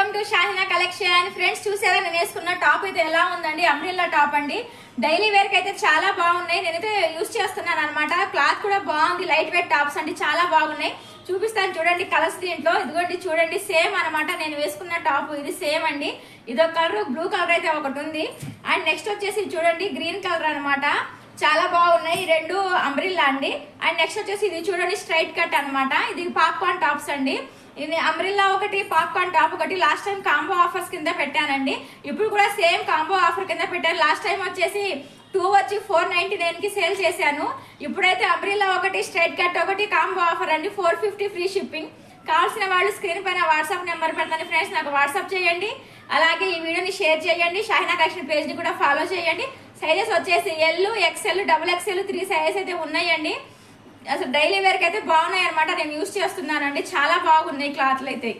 Welcome to Shahina collection. Friends చూసారా నేను వేసుకున్న టాప్ అయితే ఎలా ఉందండి? అంబ్రెల్లా టాప్ అండి. డైలీ వేర్ కి అయితే చాలా బాగున్నాయి. నేనైతే యూజ్ చేస్తున్నాను అనమాట. క్లాత్ కూడా బాగుంది. లైట్ వెయిట్ టాప్స్ అండి, చాలా బాగున్నాయి. చూపిస్తాను చూడండి కలర్స్ దీంట్లో. ఇదిగోండి చూడండి, సేమ్ అనమాట నేను వేసుకున్న టాప్ ఇది సేమ్ అండి. ఇదొక కలర్, బ్లూ కలర్ అయితే ఒకటి ఉంది. అండ్ నెక్స్ట్ వచ్చేసి చూడండి గ్రీన్ కలర్ అనమాట. చాలా బాగున్నాయి ఈ రెండు అంబ్రిల్లా అండి. అండ్ నెక్స్ట్ వచ్చేసి ఇది చూడండి స్ట్రైట్ కట్ అనమాట. ఇది పాప్కార్న్ టాప్స్ అండి. ఇది అంబ్రిల్లా ఒకటి, పాప్కార్న్ టాప్ ఒకటి. లాస్ట్ టైం కాంబో ఆఫర్స్ కింద పెట్టానండి. ఇప్పుడు కూడా సేమ్ కాంబో ఆఫర్ కింద పెట్టాను. లాస్ట్ టైం వచ్చేసి 2 వచ్చి 499 కి సేల్ చేశాను. ఇప్పుడైతే అంబ్రిల్లా ఒకటి, స్ట్రైట్ కట్ ఒకటి కాంబో ఆఫర్ అండి. 450 ఫ్రీ షిప్పింగ్. కావాల్సిన వాళ్ళు స్క్రీన్ పైన వాట్సాప్ నెంబర్ పెడతాను ఫ్రెండ్స్, నాకు వాట్సాప్ చేయండి. అలాగే ఈ వీడియోని షేర్ చేయండి. షాహినా కలెక్షన్ పేజ్ ని కూడా ఫాలో చేయండి. సైజెస్ వచ్చేసి ఎల్, ఎక్స్ఎల్, XXL 3 సైజెస్ అయితే ఉన్నాయండి. అసలు డైలీ వేర్ కి అయితే బాగున్నాయి అనమాట. నేను యూజ్ చేస్తున్నానండి. చాలా బాగున్నాయి క్లాత్లు అయితే.